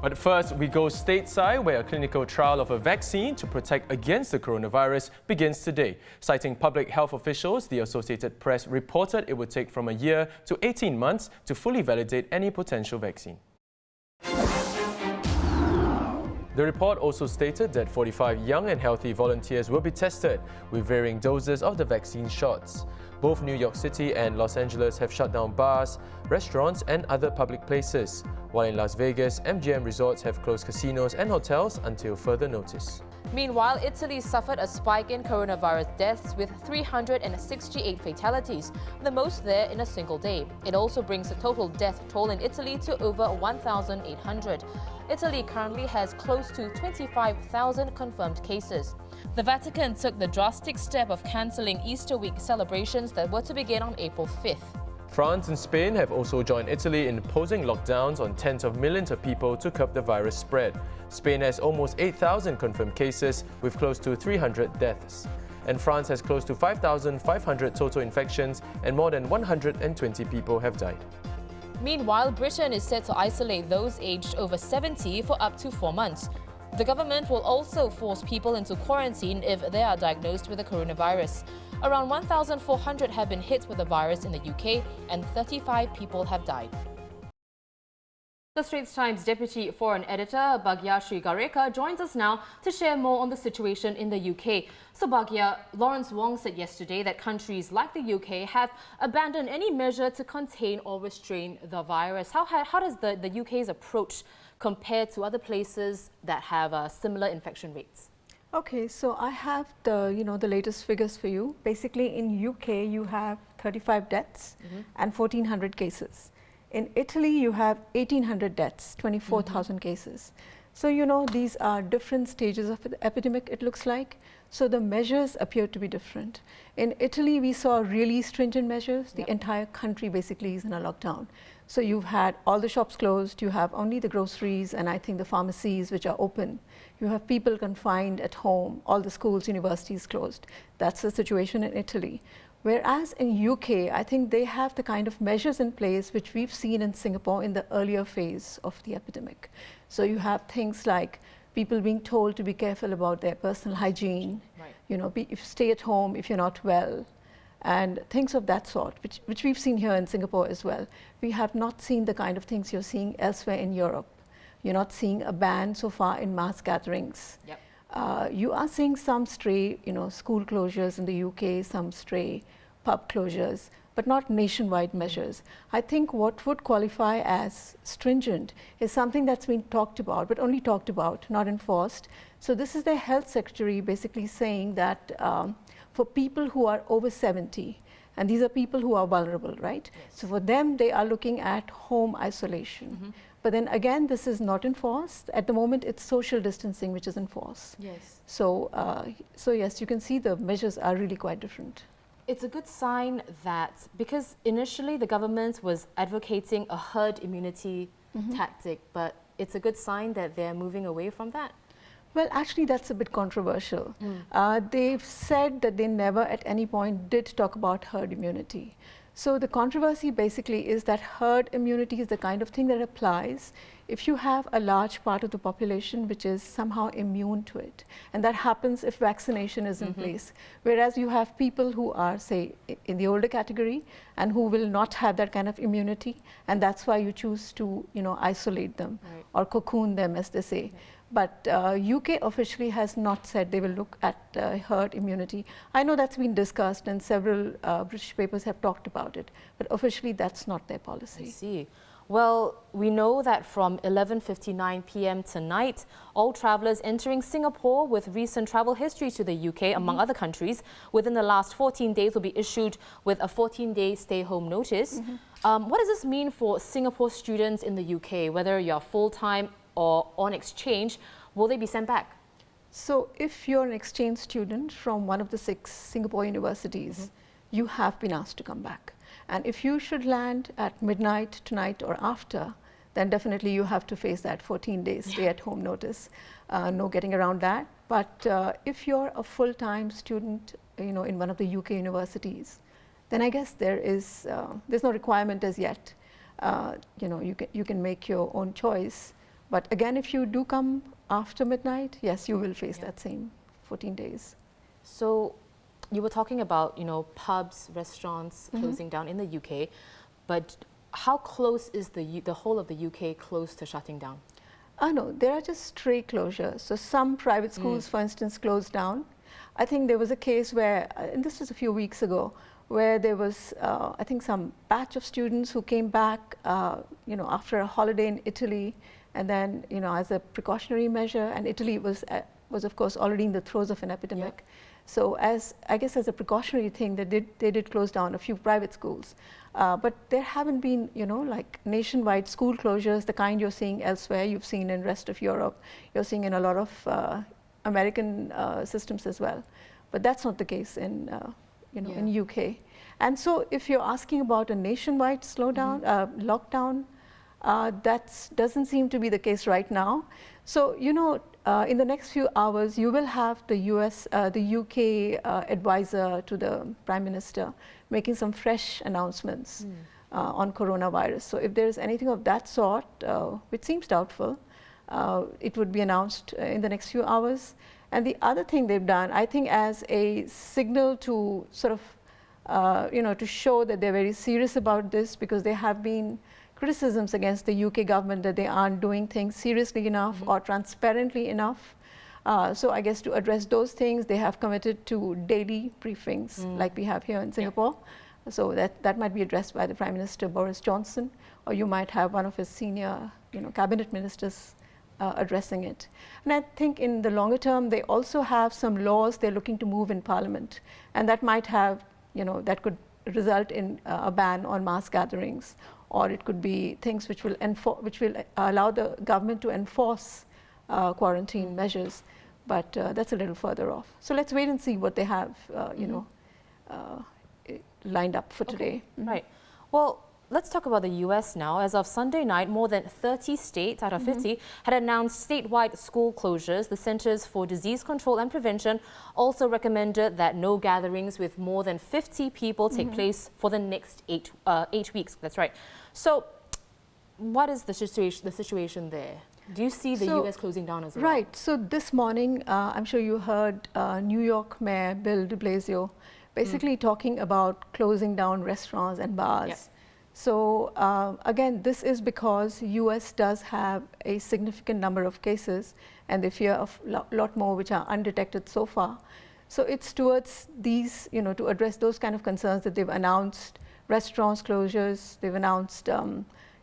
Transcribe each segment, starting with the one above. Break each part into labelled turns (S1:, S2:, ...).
S1: But first, we go stateside, where a clinical trial of a vaccine to protect against the coronavirus begins today. Citing public health officials, the Associated Press reported it would take from a year to 18 months to fully validate any potential vaccine. The report also stated that 45 young and healthy volunteers will be tested with varying doses of the vaccine shots. Both New York City and Los Angeles have shut down bars, restaurants and other public places, while in Las Vegas, MGM resorts have closed casinos and hotels until further notice.
S2: Meanwhile, Italy suffered a spike in coronavirus deaths with 368 fatalities, the most there in a single day. It also brings the total death toll in Italy to over 1,800. Italy currently has close to 25,000 confirmed cases. The Vatican took the drastic step of cancelling Easter week celebrations that were to begin on April 5th.
S1: France and Spain have also joined Italy in imposing lockdowns on tens of millions of people to curb the virus spread. Spain has almost 8,000 confirmed cases with close to 300 deaths. And France has close to 5,500 total infections and more than 120 people have died.
S2: Meanwhile, Britain is set to isolate those aged over 70 for up to 4 months. The government will also force people into quarantine if they are diagnosed with the coronavirus. Around 1,400 have been hit with the virus in the UK and 35 people have died. The Straits Times Deputy Foreign Editor Bhagyashree Garekar joins us now to share more on the situation in the UK. So Bhagya, Lawrence Wong said yesterday that countries like the UK have abandoned any measure to contain or restrain the virus. How does the UK's approach compare to other places that have similar infection rates?
S3: Okay, so I have the latest figures for you. Basically, in UK you have 35 deaths and 1,400 cases. In Italy, you have 1,800 deaths, 24,000 cases. So, these are different stages of the epidemic, it looks like. So the measures appear to be different. In Italy, we saw really stringent measures. The entire country basically is in a lockdown. So you've had all the shops closed, you have only the groceries and I think the pharmacies which are open. You have people confined at home, all the schools, universities closed. That's the situation in Italy. Whereas in UK, I think they have the kind of measures in place which we've seen in Singapore in the earlier phase of the epidemic. So you have things like people being told to be careful about their personal hygiene, stay at home if you're not well, and things of that sort, which we've seen here in Singapore as well. We have not seen the kind of things you're seeing elsewhere in Europe. You're not seeing a ban so far in mass gatherings.
S2: Yep.
S3: You are seeing some stray, school closures in the UK, some stray pub closures, but not nationwide measures. I think what would qualify as stringent is something that's been talked about, but only talked about, not enforced. So this is the health secretary basically saying that for people who are over 70, and these are people who are vulnerable, right?
S2: Yes.
S3: So for them, they are looking at home isolation. But then again, this is not enforced. At the moment, it's social distancing which is enforced.
S2: Yes.
S3: So yes, you can see the measures are really quite different.
S2: It's a good sign that, because initially the government was advocating a herd immunity tactic, but it's a good sign that they're moving away from that.
S3: Well, actually, that's a bit controversial. They've said that they never at any point did talk about herd immunity. So the controversy basically is that herd immunity is the kind of thing that applies if you have a large part of the population which is somehow immune to it. And that happens if vaccination is in place. Whereas you have people who are, say, in the older category and who will not have that kind of immunity. And that's why you choose to, isolate them or cocoon them, as they say. But UK officially has not said they will look at herd immunity. I know that's been discussed and several British papers have talked about it, but officially that's not their policy.
S2: I see. Well, we know that from 11:59 p.m. tonight, all travellers entering Singapore with recent travel history to the UK, among other countries, within the last 14 days will be issued with a 14-day stay-home notice. What does this mean for Singapore students in the UK, whether you're full-time or on exchange? Will they be sent back?
S3: So if you're an exchange student from one of the 6 Singapore universities, you have been asked to come back. And if you should land at midnight tonight or after, then definitely you have to face that 14-day stay-at-home notice. No getting around that. But if you're a full-time student, in one of the UK universities, then I guess there's no requirement as yet. You can make your own choice. But again, if you do come after midnight, yes, you will face that same 14 days.
S2: So you were talking about, pubs, restaurants closing down in the UK, but how close is the whole of the UK close to shutting down?
S3: No, there are just stray closures. So some private schools, for instance, closed down. I think there was a case where, and this was a few weeks ago, where there was, I think, some batch of students who came back, after a holiday in Italy, and then, as a precautionary measure, and Italy was of course already in the throes of an epidemic. Yeah. So I guess as a precautionary thing, they did close down a few private schools. But there haven't been, like nationwide school closures, the kind you're seeing elsewhere. You've seen in rest of Europe. You're seeing in a lot of American systems as well. But that's not the case in, in UK. And so if you're asking about a nationwide slowdown, lockdown, that doesn't seem to be the case right now. So, in the next few hours, you will have the UK advisor to the Prime Minister making some fresh announcements on coronavirus. So if there is anything of that sort, which seems doubtful, it would be announced in the next few hours. And the other thing they've done, I think, as a signal to sort of, to show that they're very serious about this, because there have been criticisms against the UK government that they aren't doing things seriously enough or transparently enough. So I guess to address those things, they have committed to daily briefings like we have here in Singapore. Yeah. So that might be addressed by the Prime Minister Boris Johnson, or you might have one of his senior cabinet ministers addressing it. And I think in the longer term, they also have some laws they're looking to move in Parliament. And that might have, that could result in a ban on mass gatherings, or it could be things which will allow the government to enforce quarantine measures, but that's a little further off. So let's wait and see what they have, lined up for today.
S2: Right. Well, let's talk about the US now. As of Sunday night, more than 30 states out of 50 had announced statewide school closures. The Centers for Disease Control and Prevention also recommended that no gatherings with more than 50 people take place for the next 8 weeks. That's right. So what is the situation there? Do you see the US closing down as well?
S3: Right. So this morning, I'm sure you heard New York Mayor Bill de Blasio basically talking about closing down restaurants and bars.
S2: Yep.
S3: So again, this is because US does have a significant number of cases, and they fear a lot more which are undetected so far. So it's towards these, to address those kind of concerns that they've announced restaurants closures, they've announced,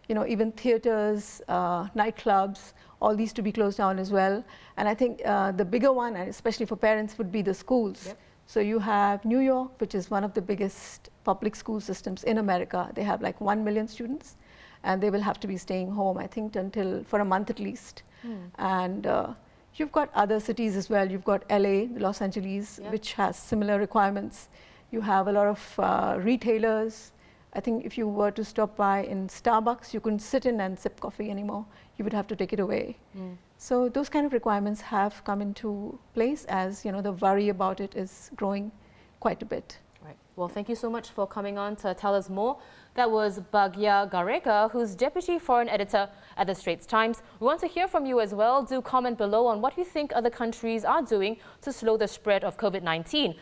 S3: even theaters, nightclubs, all these to be closed down as well. And I think the bigger one, and especially for parents, would be the schools. Yep. So you have New York, which is one of the biggest public school systems in America. They have like 1 million students, and they will have to be staying home, I think, for a month at least. And you've got other cities as well. You've got LA, Los Angeles, which has similar requirements. You have a lot of retailers. I think if you were to stop by in Starbucks, you couldn't sit in and sip coffee anymore. You would have to take it away. So those kind of requirements have come into place as, the worry about it is growing quite a bit.
S2: Right. Well, thank you so much for coming on to tell us more. That was Bhagyashree Garekar, who's Deputy Foreign Editor at the Straits Times. We want to hear from you as well. Do comment below on what you think other countries are doing to slow the spread of COVID-19.